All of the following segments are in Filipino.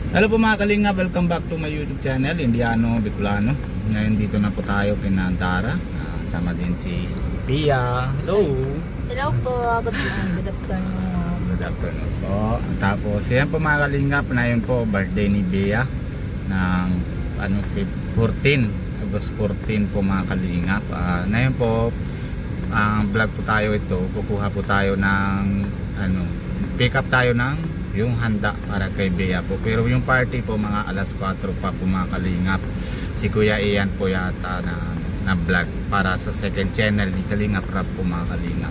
Hello po mga kalinga, welcome back to my YouTube channel, Indiano Bicolano. Ngayon dito na po tayo kina Dara. Sama din si Pia. Hello! Hello po, good afternoon. Good afternoon po. Tapos yan po mga kalinga, na yun po birthday ni Bea ng 14, August 14 po mga kalinga. Na yun po, vlog po tayo ito, kukuha po tayo ng pick up tayo ng yung handa para kay Bea po. Pero yung party po mga alas 4 pa po mga kalingap. Si Kuya Ian po yata na vlog para sa second channel ni Kalingap Rap po mga kalingap.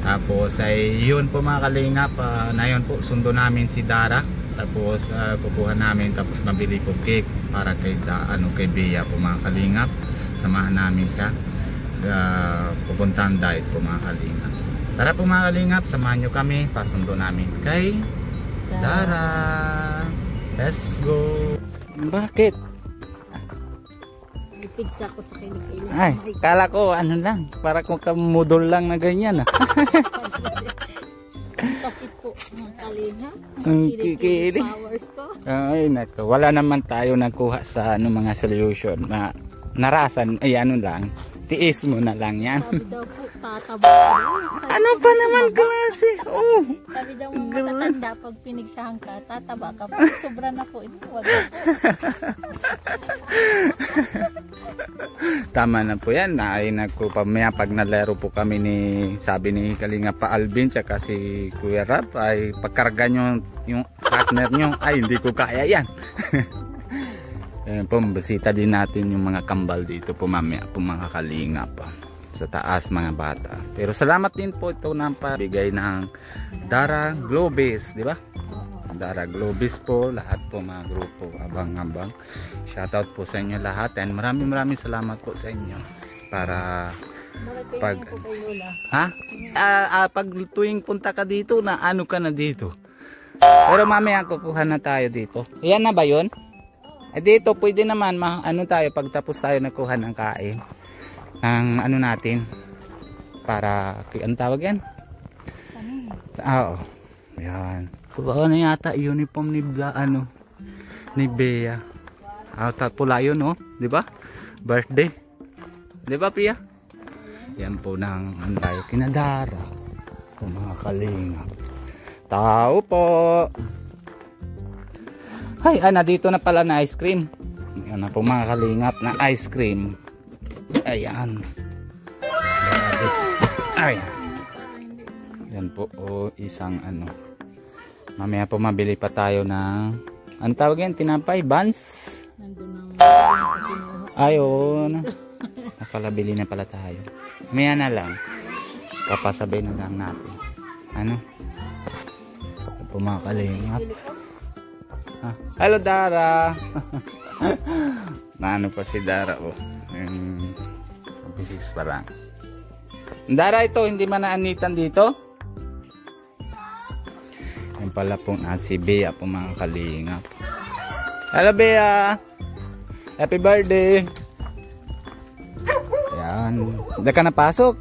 Tapos ay yun po mga kalingap, na yun po sundo namin si Dara. Tapos kukuha namin, tapos mabili po cake para kay kay Bea po mga kalingap. Samahan namin siya. Pupuntahan diet po mga kalingap. Tara po mga kalingap, samahan nyo kami, pasundo namin kay Dara. Let's go. Bakit? Pizza ko sa kilikili. Ay, kala ko lang, para kung kamudol lang na ganyan Kasi po mga kalinga, kikilig. powers ko. Ay nako, wala naman tayo nagkuha sa mga solution na narasan. Ay lang, tiis mo na lang yan. Sabi daw po tataba. Ano pa naman klase? Oh. Sabi daw mga matatanda pag pinigsahan ka, tataba ka. Pag sobra na po, ito wag po. Tama na po yan. Ay pamaya pag nalaro po kami sabi ni Kalinga pa Alvin tsaka si Kuya Rap, ay pagkarga nyo yung partner nyo, ay hindi ko kaya yan. Ayan po, basita din natin yung mga kambal dito po mamaya po mga Kalinga pa sa taas mga bata. Pero salamat din po ito ng pabigay ng Dara Globis, di ba? Dara Globis po, lahat po mga grupo abang-abang. Shoutout po sa inyo lahat and maraming salamat po sa inyo para pag pag tuwing punta ka dito na ka na dito. Pero mamaya kukuha na tayo dito. Ayan na ba yun? Dito pwede naman tayo pagtapos tayo nakuha ng kain. Ang natin para tawag yan? Oo. Yan. Ano yata uniform ni ni Bea. Pula yun, di ba? Birthday. Di ba, Pia? Yan po ng tayo kinadara. Mga kalinga. Tao po. Ay, dito na pala na ice cream. Yan na po mga kalingap na ice cream. Ayan. Ay. Yan po isang mamaya po mabili pa tayo ng tawag yan? Tinapay? Buns? Ayun. Nakalabili na pala tayo. Maya na lang. Papasabay na lang natin. Po mga kalingap. Hello Dara. Pa si Dara bisis parang Dara, ito hindi man naanitan dito. Yan pala pong si Bea po mga kalingap. Hello Bea, happy birthday. Yan, hindi ka napasok?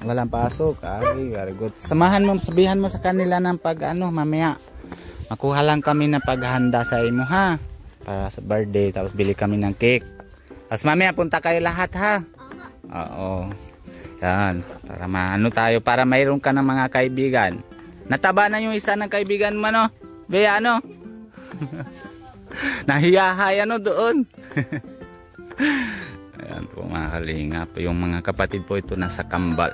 Walang pasok. Ay, very good. Sabihan mo sa kanila ng pag mamaya makuha lang kami na paghahanda sa imo ha, para sa birthday. Tapos bili kami ng cake. Tapos mamaya punta kayo lahat ha. Oo. Yan. Para tayo, para mayroon ka ng mga kaibigan. Nataba na yung isa ng kaibigan mo Bea nahiyahay doon. Ayan po mga kalingap. Yung mga kapatid po ito nasa kambal.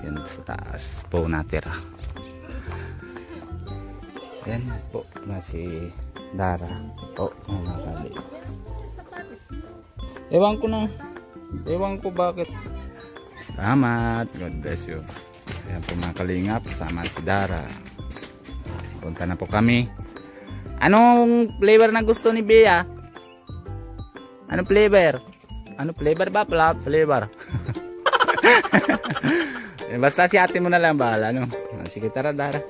Yan sa taas po natira. Yan po na si Dara po mga kalingap. Ewan ko bakit. Salamat. God bless you. Ayan po mga kalingap. Sama si Dara. Punta na po kami. Anong flavor na gusto ni Bea? Anong flavor? Ano flavor ba? Flavor. Basta si ate mo na lang bahala. Sige tara Dara.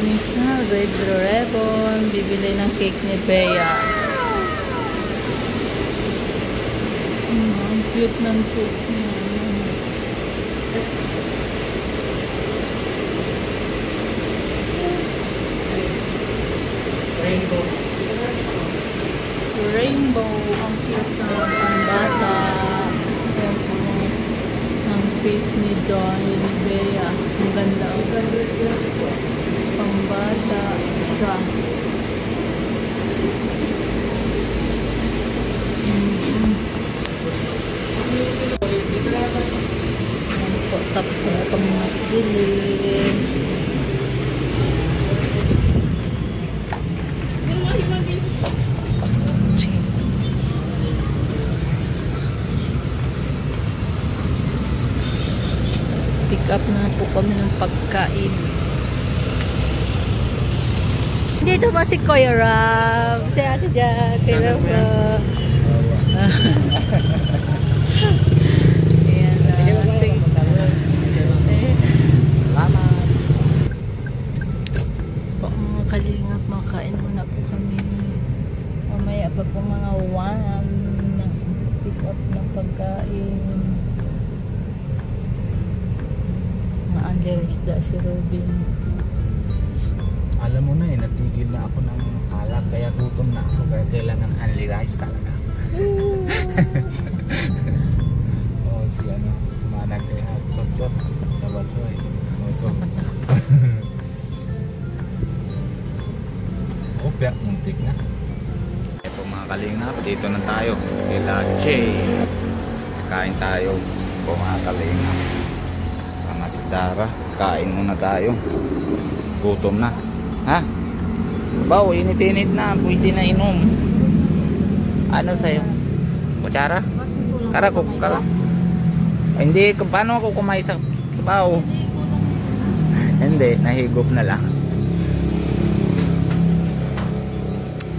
kami sa Red Ribbon. Bibili ng cake ni Bea. Ang cute ng cake niya. Rainbow. Ang cute na pambata. Ayan po. Ang cake ni Bea. Ang ganda. Pambata siya. Tapos na kami magbili. Pick up na po kami ng pagkain. Dito ba si Kuya Rob? Si Ate Jack. Kaya po. Ayan na. Salamat. Po mga kalingap, makain muna po kami. Mamaya pa po mga 1 pick up ng pagkain. Isda si Robin. Alam mo na natigil na ako ng alak kaya gutom na ako kaya kailangan only rice talaga. Oh, si ano, manag kay Hagsot-sot. Tabat-soy. Ito. Opya, muntik na. Ito mga kalingap, dito na tayo. Kila Che. Kain tayo po mga kalingap. Sama si Dara. Kain muna tayo. Gutom na. Ha? Baw, init-init na. Pwede na inom. Ano sa'yo? Kutsara? Karakok ka? Ay, hindi. Paano ako kumain sa baw? Hindi. Nahigop na lang.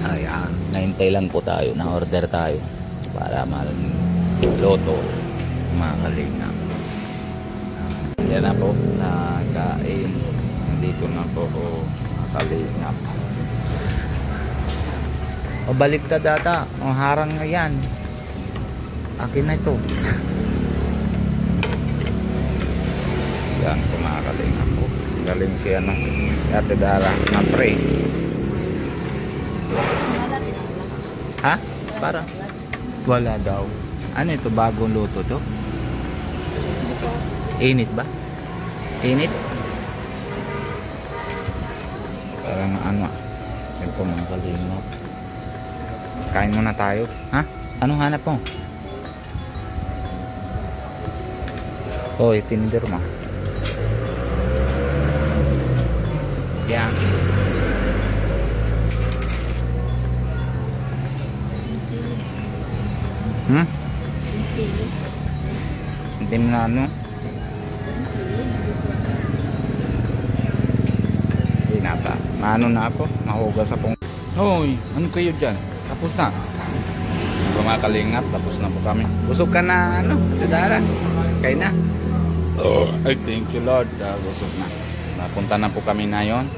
Ayan. Nahintay lang po tayo. Na-order tayo. Para loto. Mga kalingap. Yan na po, nakain. Nandito na po o kalingap. O balik ka data. O harang na yan. Akin na ito. Yan po mga kalingap po. Galing si ano, si Ate Dara na pray. Ha? Para? Wala daw. Ano ito? Bagong luto to? Init ba? Init? Parang ano. Yan po mga kalingap. Kain muna tayo. Ha? Anong hanap mo? Oh, itinidor mo. Yan. Hindi mo na ano? Hindi na pa. Maano na ako? Mahugas akong. Hoy, ano kayo dyan? Tapos na. Mga kalingap, tapos na po kami. Busog ka na, ano? Dara. Kain na. Oh, I thank you Lord. Busog na. Napunta na po kami na yon.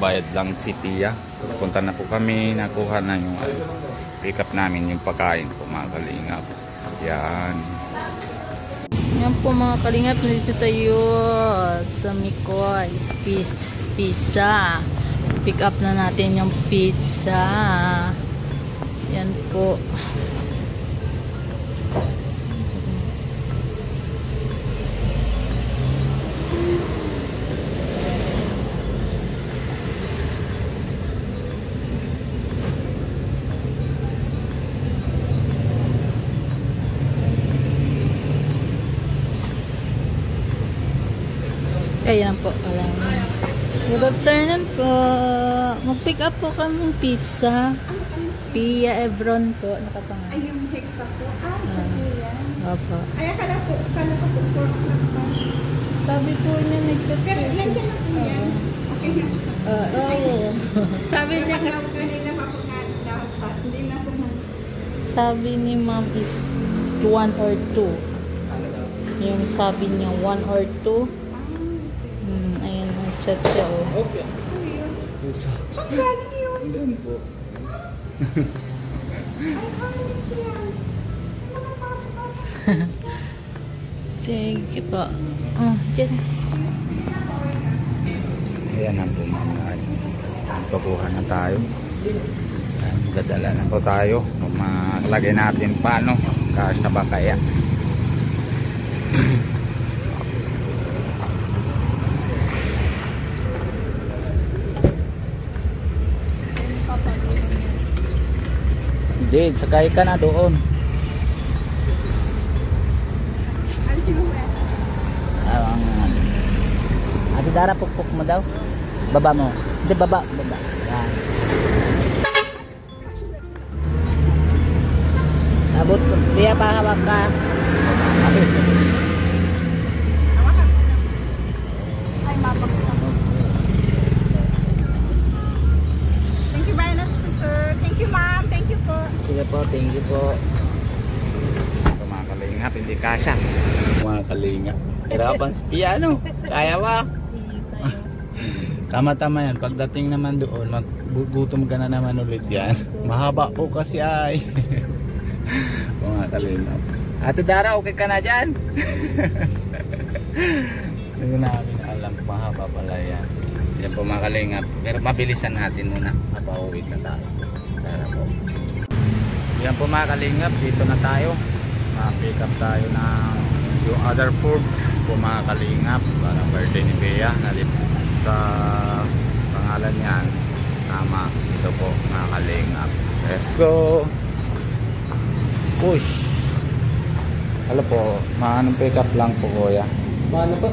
Bayad lang si Tia. Punta na po kami. Nakuha na yung pick up namin yung pagkain po mga kalingap. Yan. Yan po mga kalingap. Nandito tayo sa Mikoy's Pizza. Pick up na natin yung pizza. Yan po. Ayan po. Good afternoon po. Mag-pick up po kami ng pizza. Pia Ebron po. Nakapangalan. Ay, yung hexa po. Sa kuya. Opo. Ay, akala po po pork pa. Sabi po niya nag-chat. Pero nandiyan na po yan. Okay na. Oo. Sabi niya Kanina pa po na hindi na po sabi ni ma'am is 1 or 2. Yung sabi niya 1 or 2. Ayan ang chat siya. Oh. Galing yun. Doon po. Ay, galing yan. Nakapasok. Sige po. Oh, dyan. Ayan ang bumamahal. Pakuha na tayo. Ayan, dadala na po tayo. Maglagay natin paano. Kasya ba kaya? Jade, sakay ka na doon. Ano si Luwe? Ate Dara, pukpuk mo daw. Baba mo. Hindi, baba. Baba. Yan. Abot ko. Liya pa, hawak ka. Ay, mabagsak. Thank you very much, sir. Thank you, ma'am. Thank you po. Sige po, thank you po. Ito mga kalingap, hindi kasya. Mga kalingap. Hirapan si piano. Kaya ba? Tama-tama yan. Pagdating naman doon, maggutom ka na naman ulit yan. Mahaba po kasi ay. Mga kalingap. Ate Dara, okay ka na dyan? Hindi namin alam. Mahaba pala yan. Yan po mga kalingap. Pero mabilisan natin muna. Mapauwi na tayo. Tara po. Yan po mga kalingap. Dito na tayo. Ma-pick up tayo ng yung other foods po mga kalingap. Parang birthday ni Bea. Sa pangalan niyan. Tama. Ito po mga kalingap. Let's go. Push. Alam po, maanong pick up lang po kuya. Paano po?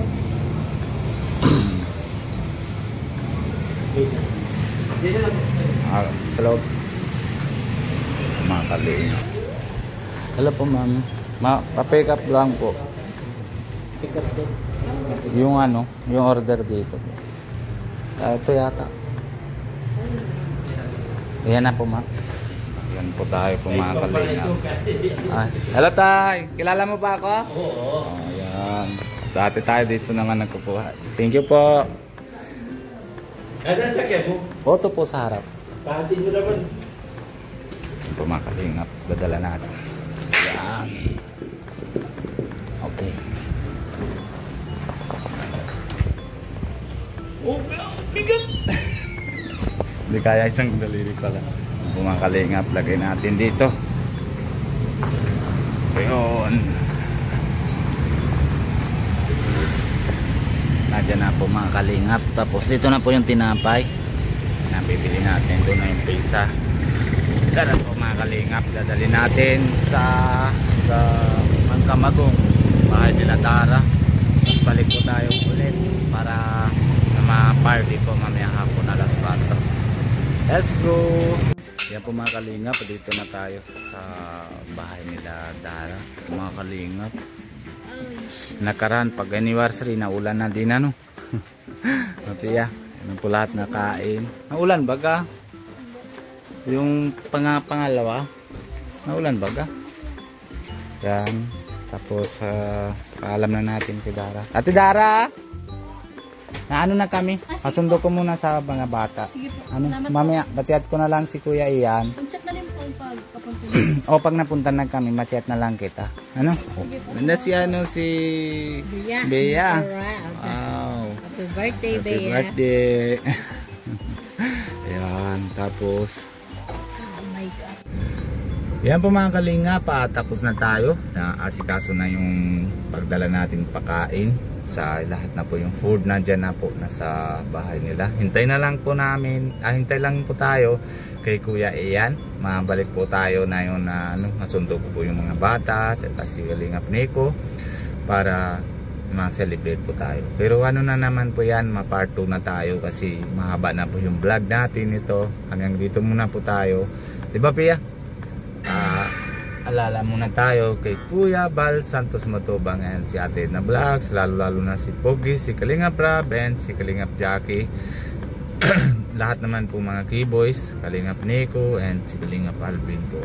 Dito lang. Sa loob. Mga kalingap. Alam po ma'am, pa-pick up lang po. Pick up po. Yung ano, yung order dito. Ito yata. Ayan na po ma'am. Yan po tayo po mga kalingap. Hello tay, kilala mo ba ako? Oo. Ayan. Dati tayo dito naman nagkukuha. Thank you po. Asan sa kebo? Photo po sa harap. Pahantin mo naman. Yan po mga kalingap. Dadala natin. Yan. Okay. Oh, bigat! Hindi kaya isang daliri pala. Mga kalingap, lagay natin dito. Ayun. Nandiyan na po mga kalingap. Tapos dito na po yung tinapay. Nabibili natin. Doon na yung pizza. Tara po mga kalingap. Dadali natin sa Mangkamagong. Bahay nila Tara. Tapos balik po tayo ulit para na ma-party po mamaya hapon alas 4. Let's go! Yan po mga kalingap, dito na tayo sa bahay nila Dara. Mga kalingap, nakaraan pag anniversary, naulan na din ano. Matiya, yan po lahat na kain. Naulan baga? Yung pangalawa, naulan baga? Yan, tapos paalam na natin kay Dara. Ate Dara! Na ano na kami? Pasundo ko muna sa mga bata. Sige po. Ano, Salamat mamaya, bachat ko na lang si Kuya Ian. Chat na rin po pag kapunta. O pag napunta na kami, machat na lang kita. Ano? Sige po. Ganda si ano, si Bea. Alright, okay. Wow. Happy birthday, Happy Bea. birthday. Ayan, tapos Oh my God. yan po mga kalinga, tapos na tayo. Asikaso na yung pagdala natin pakain. Sa lahat na po yung food nandyan na po nasa bahay nila. Hintay na lang po namin, hintay lang po tayo kay Kuya Ian. Mabalik po tayo na yun na masundo ko po yung mga bata at si Kalingap Nico para ma-celebrate po tayo. Pero ano na naman po yan, ma-part 2 na tayo kasi mahaba na po yung vlog natin ito. Hanggang dito muna po tayo. Diba Pia? Alala muna tayo kay Kuya Bal Santos Matubang and si Ate Edna Vlogs, lalo na si Pogi, si Kalingap Rab and si Kalingap Jackie. Lahat naman po mga Keyboys, Kalingap Nico and si Kalingap Alvin po.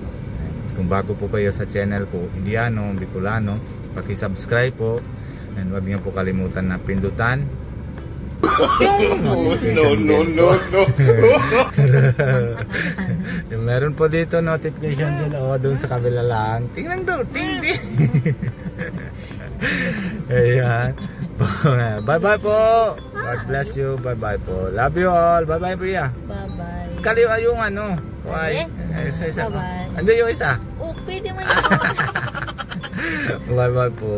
Kung bago po kayo sa channel po Indiano, Bicolano, paki-subscribe po and huwag niyo po kalimutan na pindutan Meron po dito notification din. O, doon sa kabila lang. Tingnan daw, tingnan. Ayan. Bye-bye po. God bless you. Bye-bye po. Love you all. Bye-bye po ya. Bye-bye. Kaliwa yung ano. Why? Isa. Bye-bye. Ando yung isa. Oh, pwede man yun. Bye-bye po.